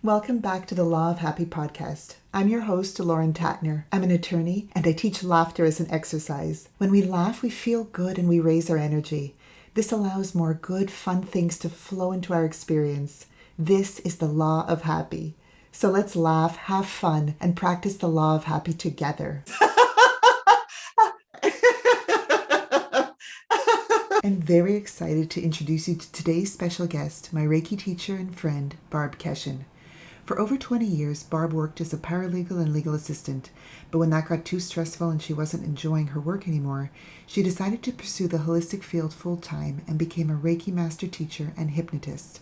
Welcome back to the Law of Happy podcast. I'm your host, Lauren Tatner. I'm an attorney and I teach laughter as an exercise. When we laugh, we feel good and we raise our energy. This allows more good, fun things to flow into our experience. This is the Law of Happy. So let's laugh, have fun, and practice the Law of Happy together. I'm very excited to introduce you to today's special guest, my Reiki teacher and friend, Barb Keshen. For over 20 years, Barb worked as a paralegal and legal assistant, but when that got too stressful and she wasn't enjoying her work anymore, she decided to pursue the holistic field full-time and became a Reiki Master Teacher and Hypnotist.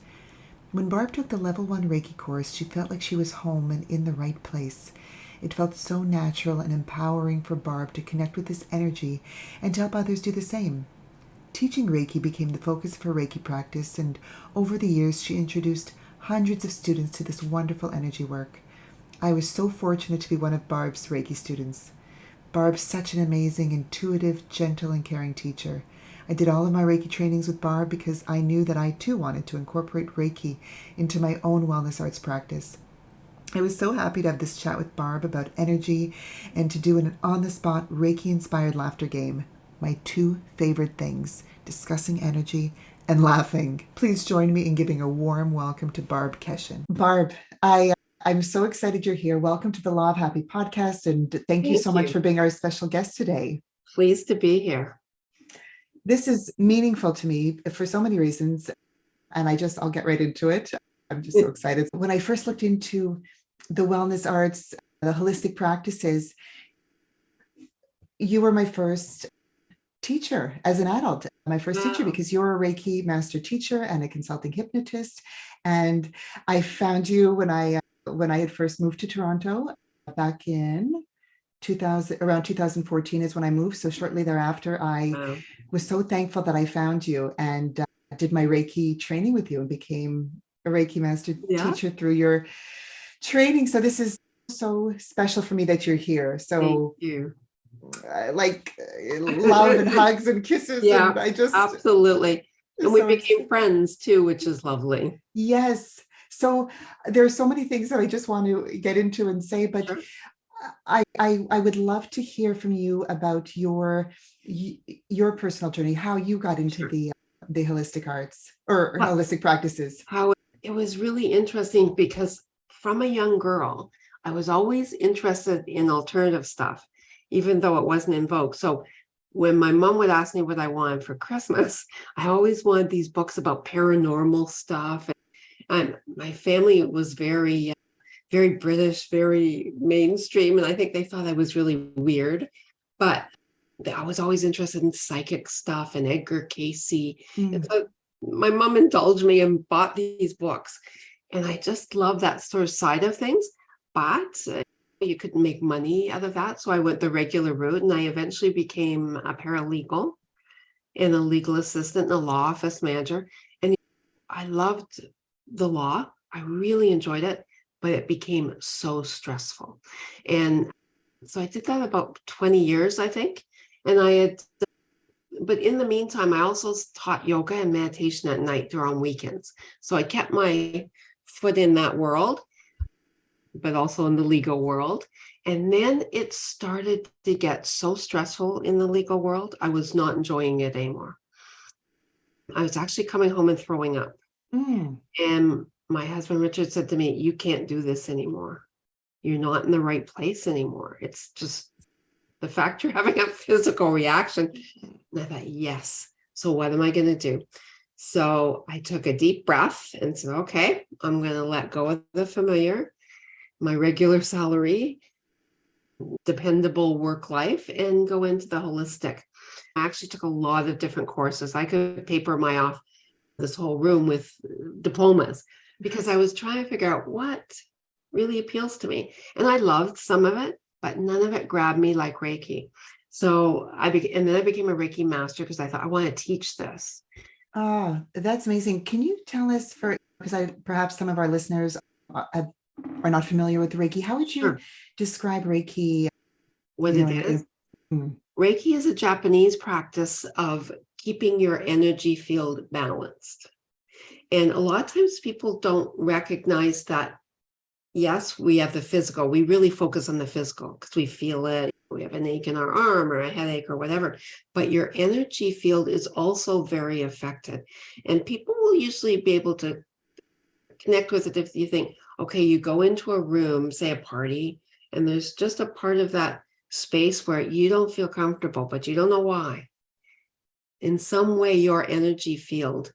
When Barb took the Level 1 Reiki course, she felt like she was home and in the right place. It felt so natural and empowering for Barb to connect with this energy and to help others do the same. Teaching Reiki became the focus of her Reiki practice, and over the years she introduced hundreds of students to this wonderful energy work. I was so fortunate to be one of Barb's Reiki students. Barb's such an amazing, intuitive, gentle, and caring teacher. I did all of my Reiki trainings with Barb because I knew that I too wanted to incorporate Reiki into my own wellness arts practice. I was so happy to have this chat with Barb about energy and to do an on-the-spot Reiki-inspired laughter game. My two favorite things, discussing energy and laughing. Please join me in giving a warm welcome to Barb Keshen. Barb, I'm so excited you're here. Welcome to the Law of Happy podcast, and thank you so much for being our special guest today. Pleased to be here. This is meaningful to me for so many reasons, and I'll get right into it. I'm just so excited. When I first looked into the wellness arts, the holistic practices, you were my first teacher as an adult, my first teacher, because you're a Reiki Master Teacher and a consulting hypnotist. And I found you when I had first moved to Toronto back in 2000, around 2014 is when I moved. So shortly thereafter, I was so thankful that I found you and did my Reiki training with you and became a Reiki Master Teacher through your training. So this is so special for me that you're here. So thank you. Like love and hugs and kisses. Yeah, and I just absolutely. And we became friends too, which is lovely. Yes. So there's so many things that I just want to get into and say, but sure. I would love to hear from you about your personal journey, how you got into the holistic arts or holistic practices. How it was really interesting because from a young girl, I was always interested in alternative stuff, even though it wasn't in vogue. So when my mom would ask me what I wanted for Christmas, I always wanted these books about paranormal stuff. And my family was very, very British, very mainstream. And I think they thought I was really weird. But I was always interested in psychic stuff and Edgar Cayce. And so my mom indulged me and bought these books. And I just love that sort of side of things. But you couldn't make money out of that. So I went the regular route and I eventually became a paralegal and a legal assistant and a law office manager. And I loved the law. I really enjoyed it, but it became so stressful. And so I did that about 20 years, I think. And but in the meantime, I also taught yoga and meditation at night during weekends. So I kept my foot in that world, but also in the legal world. And then it started to get so stressful in the legal world, I was not enjoying it anymore. I was actually coming home and throwing up. And my husband, Richard, said to me, "You can't do this anymore. You're not in the right place anymore. It's just the fact you're having a physical reaction." And I thought, yes. So what am I going to do? So I took a deep breath and said, okay, I'm going to let go of the familiar, my regular salary, dependable work life, and go into the holistic. I actually took a lot of different courses. I could paper off this whole room with diplomas because I was trying to figure out what really appeals to me. And I loved some of it, but none of it grabbed me like Reiki. So and then I became a Reiki master because I thought I want to teach this. Oh, that's amazing. Can you tell us, because perhaps some of our listeners are not familiar with Reiki, how would you describe Reiki? What it is? Reiki is a Japanese practice of keeping your energy field balanced. And a lot of times people don't recognize that yes, we have the physical. We really focus on the physical because we feel it. We have an ache in our arm or a headache or whatever. But your energy field is also very affected. And people will usually be able to connect with it if you think, okay, you go into a room, say a party, and there's just a part of that space where you don't feel comfortable, but you don't know why. In some way, your energy field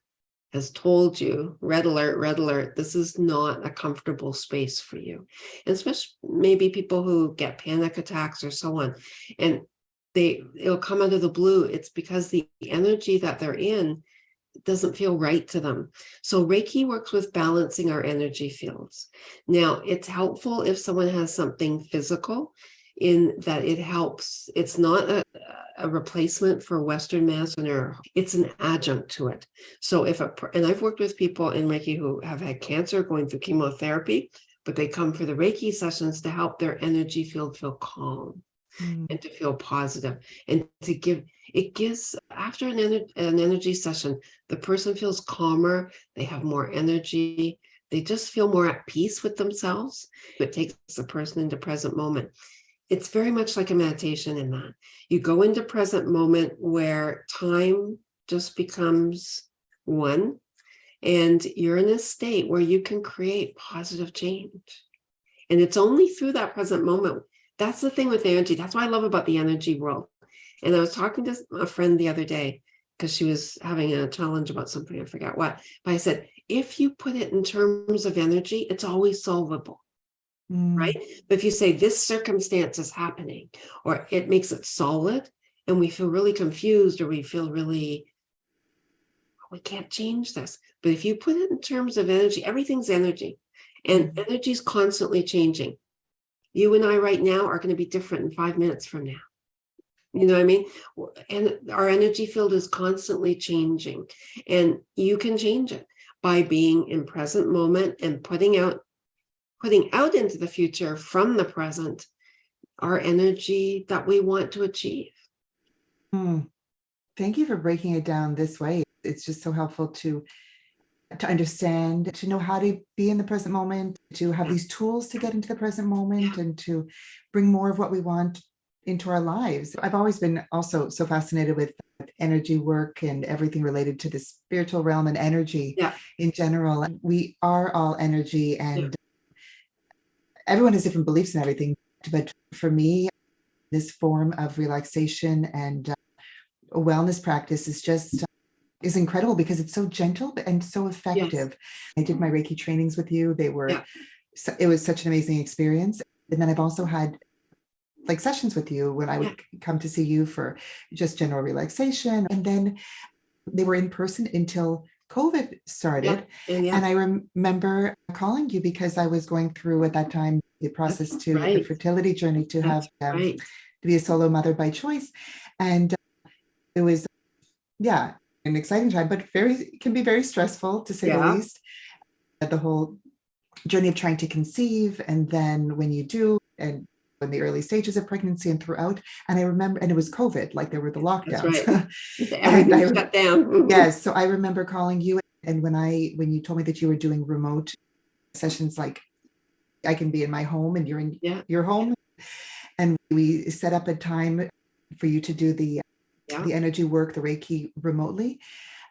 has told you, red alert, this is not a comfortable space for you. And especially maybe people who get panic attacks or so on, and it'll come out of the blue. It's because the energy that they're in doesn't feel right to them. So Reiki works with balancing our energy fields. Now, it's helpful if someone has something physical, in that it helps. It's not a replacement for Western medicine, or it's an adjunct to it. So and I've worked with people in Reiki who have had cancer, going through chemotherapy, but they come for the Reiki sessions to help their energy field feel calm and to feel positive, and it gives, after an energy session, the person feels calmer, they have more energy, they just feel more at peace with themselves. It takes the person into present moment. It's very much like a meditation in that you go into present moment where time just becomes one, and you're in a state where you can create positive change. And it's only through that present moment. That's the thing with energy. That's what I love about the energy world. And I was talking to a friend the other day because she was having a challenge about something, I forgot what. But I said, if you put it in terms of energy, it's always solvable. Right? But if you say this circumstance is happening, or it makes it solid, and we feel really confused, or we feel really, we can't change this. But if you put it in terms of energy, everything's energy, and energy is constantly changing. You and I right now are going to be different in 5 minutes from now. You know what I mean? And our energy field is constantly changing, and you can change it by being in present moment and putting out into the future from the present our energy that we want to achieve. Thank you for breaking it down this way. It's just so helpful to understand, to know how to be in the present moment, to have these tools to get into the present moment, and to bring more of what we want into our lives. I've always been also so fascinated with energy work and everything related to the spiritual realm and energy in general. We are all energy, and everyone has different beliefs and everything. But for me, this form of relaxation and a wellness practice is incredible because it's so gentle and so effective. I did my Reiki trainings with you. It was such an amazing experience. And then I've also had like sessions with you when I would come to see you for just general relaxation. And then they were in person until COVID started. And I remember calling you because I was going through at that time the process to the fertility journey to have to be a solo mother by choice. And it was, an exciting time, but can be very stressful, to say the least. The whole journey of trying to conceive, and then when you do, and in the early stages of pregnancy and throughout. And I remember, and it was COVID, like there were the lockdowns. That's right. Everything shut down. Yes. So I remember calling you, and when you told me that you were doing remote sessions, like I can be in my home and you're in your home, and we set up a time for you to do the energy work, the Reiki, remotely.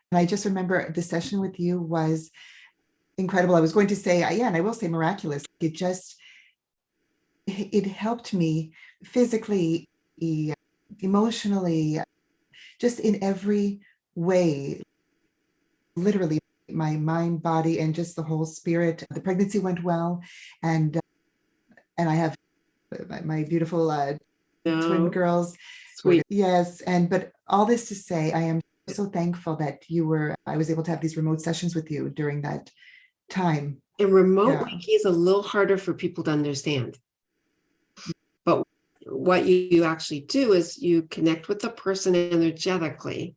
And I just remember the session with you was incredible. I was going to say, and I will say miraculous. It helped me physically, emotionally, just in every way, literally my mind, body, and just the whole spirit. The pregnancy went well. And I have my beautiful twin girls. Sweet. Yes. But all this to say, I am so thankful that I was able to have these remote sessions with you during that time. And remote Reiki is a little harder for people to understand. But what you actually do is you connect with the person energetically,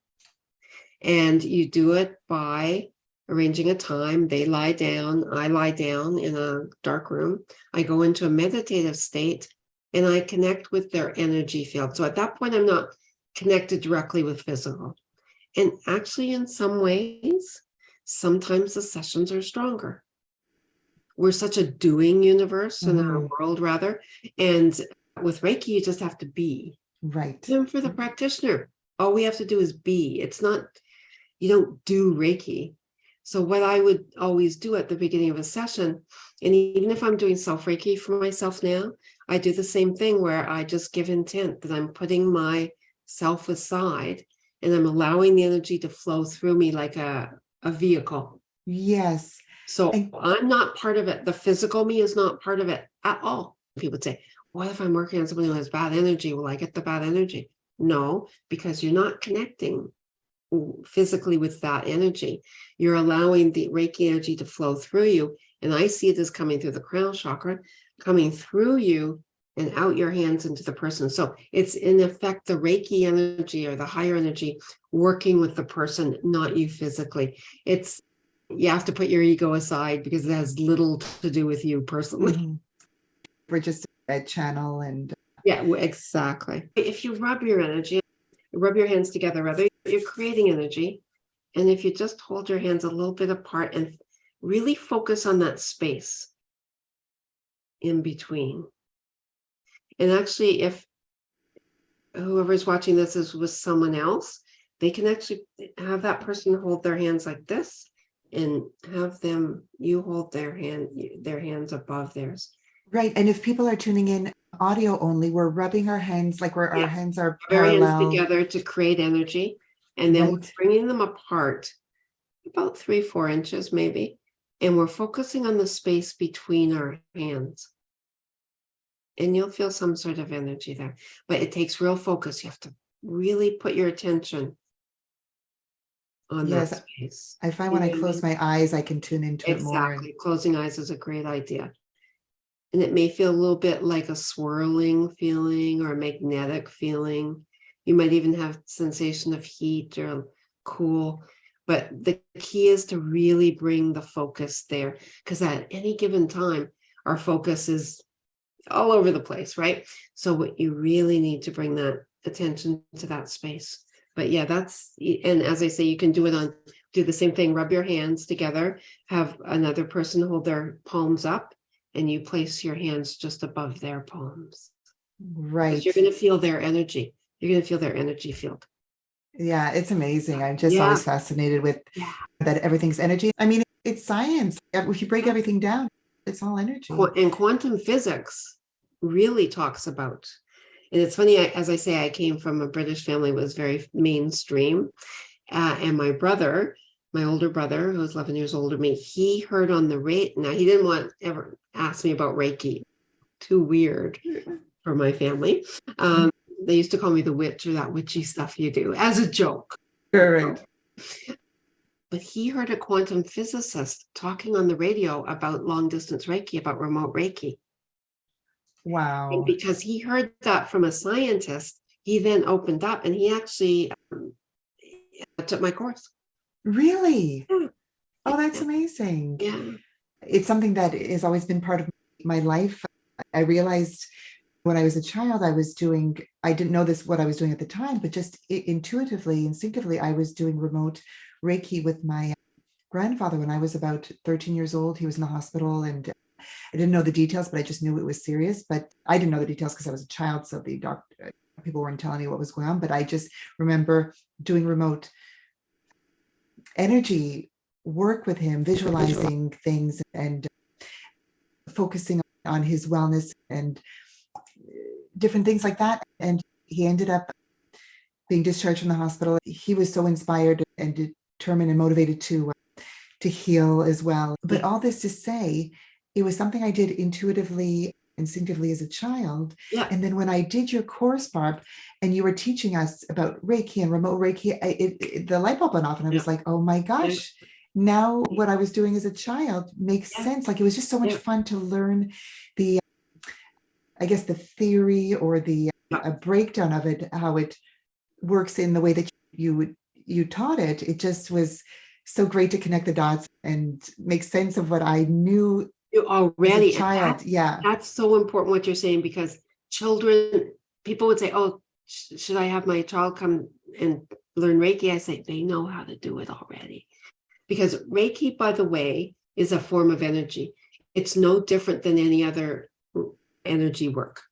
and you do it by arranging a time. They lie down, I lie down in a dark room. I go into a meditative state and I connect with their energy field. So at that point, I'm not connected directly with physical. And actually, in some ways, sometimes the sessions are stronger. we're such a doing universe in our world, rather. And with Reiki, you just have to be. Right. Even for the practitioner, all we have to do is be. It's not, you don't do Reiki. So what I would always do at the beginning of a session, and even if I'm doing self-Reiki for myself now, I do the same thing where I just give intent that I'm putting myself aside and I'm allowing the energy to flow through me like a vehicle. Yes. So I'm not part of it. The physical me is not part of it at all. People say, what if I'm working on someone who has bad energy? Will I get the bad energy? No, because you're not connecting physically with that energy. You're allowing the Reiki energy to flow through you. And I see it as coming through the crown chakra, coming through you and out your hands into the person. So it's in effect the Reiki energy or the higher energy working with the person, not you physically. It's, you have to put your ego aside because it has little to do with you personally. We're just a channel and yeah, exactly. If you rub your energy, rub your hands together, rather, you're creating energy. And if you just hold your hands a little bit apart and really focus on that space in between. And actually, if whoever's watching this is with someone else, they can actually have that person hold their hands like this and have them, you hold their hands above theirs. Right. And if people are tuning in audio only, we're rubbing our hands like where our hands are parallel. Our hands together to create energy. And then we're bringing them apart about 3-4 inches maybe. And we're focusing on the space between our hands. And you'll feel some sort of energy there. But it takes real focus. You have to really put your attention on that space. I find when I close my eyes, I can tune into it more. Exactly. Closing eyes is a great idea. And it may feel a little bit like a swirling feeling or a magnetic feeling. You might even have sensation of heat or cool. But the key is to really bring the focus there, because at any given time, our focus is all over the place, right? So what you really need to bring that attention to that space. But yeah, that's, and as I say, you can do the same thing, rub your hands together, have another person hold their palms up, and you place your hands just above their palms. Right. You're going to feel their energy. You're going to feel their energy field. Yeah, it's amazing. I'm just always fascinated with that everything's energy. I mean, it's science. If you break everything down, it's all energy. And quantum physics really talks about, and it's funny, as I say, I came from a British family, was very mainstream. And my brother, my older brother, who's 11 years older than me, he heard on the radio. Now, he didn't ever ask me about Reiki. Too weird for my family. They used to call me the witch, or that witchy stuff you do, as a joke. Right. But he heard a quantum physicist talking on the radio about long distance Reiki, about remote Reiki. Wow. And because he heard that from a scientist, he then opened up and he actually took my course. Really? Yeah. Oh, that's amazing. Yeah. It's something that has always been part of my life. I realized when I was a child, I didn't know what I was doing at the time, but just intuitively, instinctively, I was doing remote Reiki with my grandfather when I was about 13 years old. He was in the hospital and I didn't know the details, but I just knew it was serious. But I didn't know the details because I was a child. So the doctor, people weren't telling me what was going on. But I just remember doing remote energy work with him, visualizing things and focusing on his wellness and different things like that. And he ended up being discharged from the hospital. He was so inspired and determined and motivated to heal as well. But all this to say, it was something I did intuitively, instinctively as a child. Yeah. And then when I did your course, Barb, and you were teaching us about Reiki and remote Reiki, the light bulb went off and I was like, oh my gosh, now what I was doing as a child makes sense. Like it was just so much fun to learn the, I guess, the theory or the a breakdown of it, how it works in the way that you taught it. It just was so great to connect the dots and make sense of what I knew already as a child. That's so important what you're saying, because children, people would say, oh, should I have my child come and learn Reiki? I say they know how to do it already, because Reiki, by the way, is a form of energy. It's no different than any other energy work.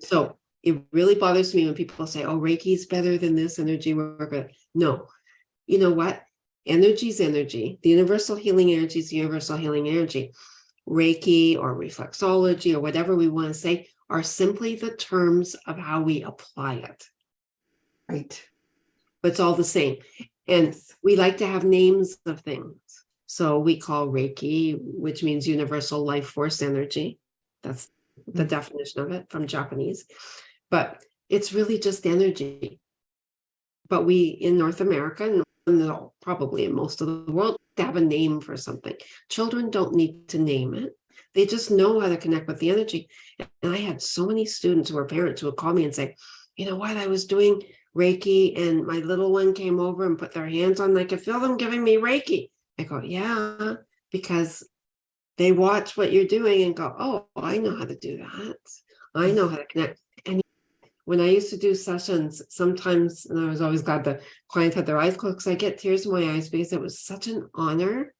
So it really bothers me when people say, oh, Reiki is better than this energy work. No, you know what? Energy is energy. The universal healing energy is universal healing energy. Reiki or reflexology or whatever we want to say are simply the terms of how we apply it. Right. But it's all the same. And we like to have names of things. So we call Reiki, which means universal life force energy. That's the definition of it from Japanese. But it's really just energy. But we in North America, and probably in most of the world, to have a name for something. Children don't need to name it. They just know how to connect with the energy. And I had so many students who were parents who would call me and say, you know what, I was doing Reiki and my little one came over and put their hands on, I could feel them giving me Reiki. I go, yeah, because they watch what you're doing and go, oh, I know how to do that. I know how to connect. And when I used to do sessions, sometimes, and I was always glad the client had their eyes closed, because I get tears in my eyes because it was such an honor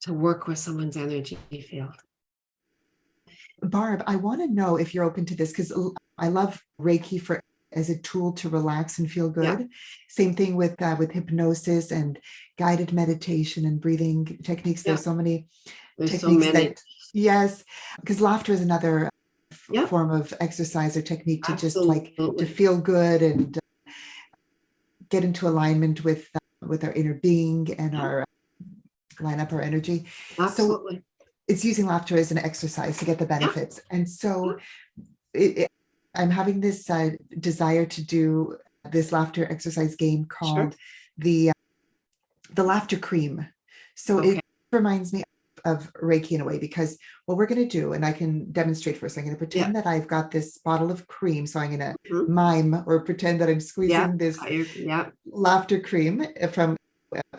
to work with someone's energy field. Barb, I want to know if you're open to this, because I love Reiki as a tool to relax and feel good. Yeah. Same thing with hypnosis and guided meditation and breathing techniques. There's so many techniques that, yes, because laughter is another form of exercise or technique to just like to feel good and get into alignment with our inner being and our line up our energy. Absolutely. So it's using laughter as an exercise to get the benefits. And so I'm having this desire to do this laughter exercise game called the laughter cream. So it reminds me of Reiki in a way, because what we're going to do, and I can demonstrate first, I'm going to pretend that I've got this bottle of cream. So I'm going to mime or pretend that I'm squeezing this laughter cream from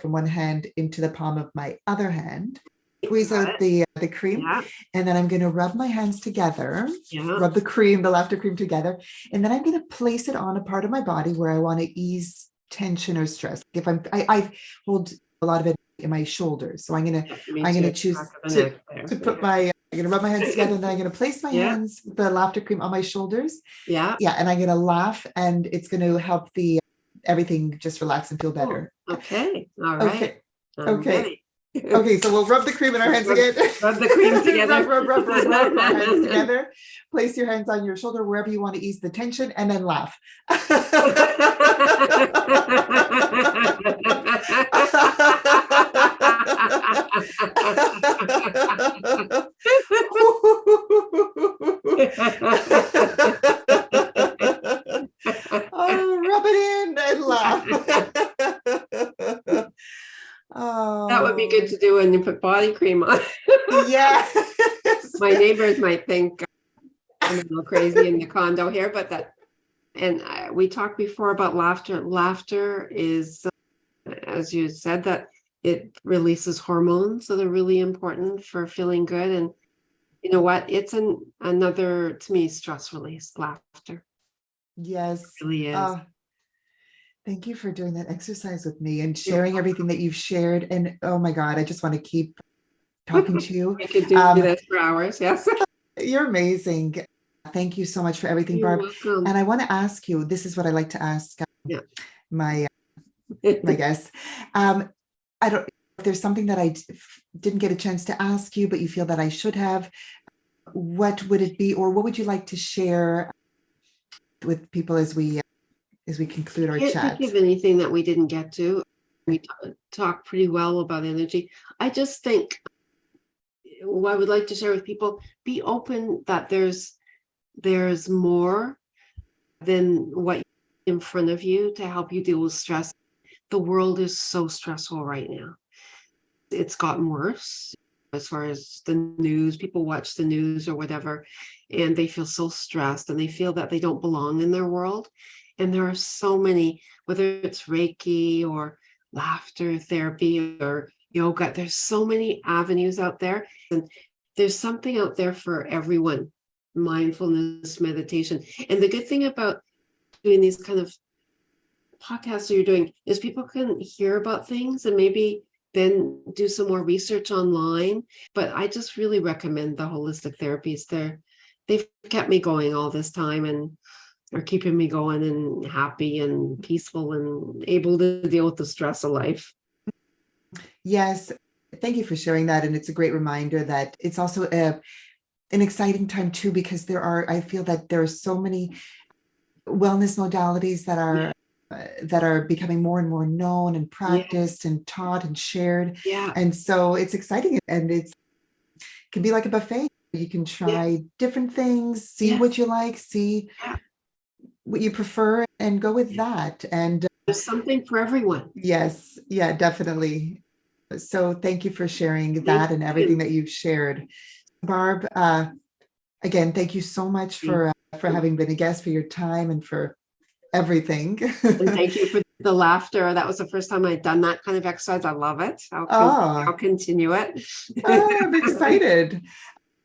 one hand into the palm of my other hand. Squeeze out the cream, and then I'm going to rub my hands together, rub the laughter cream together, and then I'm going to place it on a part of my body where I want to ease tension or stress. If I hold a lot of it in my shoulders, so I'm going to choose to put I'm going to rub my hands together, and then I'm going to place my hands, the laughter cream, on my shoulders. And I'm going to laugh, and it's going to help everything just relax and feel better. Okay. All right. Okay. Okay, so we'll rub the cream in our hands again. Rub the cream together. rub our hands together. Place your hands on your shoulder wherever you want to ease the tension, and then laugh. Oh, rub it in and laugh. Oh, that would be good to do when you put body cream on. Yes. My neighbors might think I'm a little crazy in the condo here, but we talked before about laughter. Laughter is, as you said, that it releases hormones that are really important for feeling good. And you know what? It's another, to me, stress release, laughter. Yes. It really is. Thank you for doing that exercise with me and sharing everything that you've shared. And oh my God, I just want to keep talking to you. We could do this for hours. Yes. You're amazing. Thank you so much for everything, You're Barb. welcome. And I want to ask you, this is what I like to ask my guests. I don't, if there's something that I didn't get a chance to ask you, but you feel that I should have, what would it be? Or what would you like to share with people as we conclude our chat? I can't think of anything that we didn't get to. We talked pretty well about energy. I just think what I would like to share with people, be open that there's more than what in front of you to help you deal with stress. The world is so stressful right now. It's gotten worse as far as the news. People watch the news or whatever, and they feel so stressed and they feel that they don't belong in their world. And there are so many, whether it's Reiki or laughter therapy or yoga, there's so many avenues out there. And there's something out there for everyone. Mindfulness, meditation. And the good thing about doing these kind of podcasts that you're doing is people can hear about things and maybe then do some more research online. But I just really recommend the holistic therapies. They've kept me going all this time and are keeping me going and happy and peaceful and able to deal with the stress of life. Yes, thank you for sharing that. And it's a great reminder that it's also an exciting time too, because I feel that there are so many wellness modalities that are becoming more and more known and Yeah, practiced and taught and shared. yeah, And so it's exciting, and it can be like a buffet. You can yeah, try different things, see yes, what you like, see yeah. what you prefer, and go with that. And There's something for everyone. yes, yeah, definitely. So thank you for sharing Thank that and everything you. that you've shared. Barb, again, thank you so much Thank for you. having been a guest, for your time, and for everything. And thank you for the laughter. That was the first time I'd done that kind of exercise. I love it. I'll Oh, continue it. I'm excited.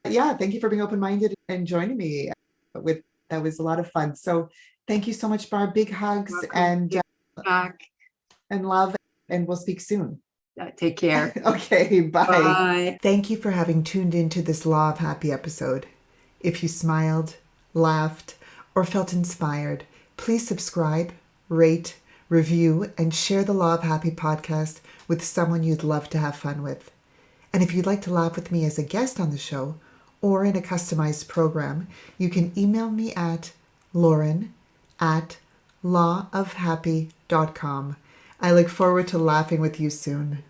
Yeah, thank you for being open-minded and joining me with that was a lot of fun. So thank you so much, Barb. Big hugs Welcome back. and love, and we'll speak soon. Take care. Okay, bye. Bye. Thank you for having tuned into this Law of Happy episode. If you smiled, laughed, or felt inspired, please subscribe, rate, review, and share the Law of Happy podcast with someone you'd love to have fun with. And if you'd like to laugh with me as a guest on the show or in a customized program, you can email me at lauren@lawofhappy.com. I look forward to laughing with you soon.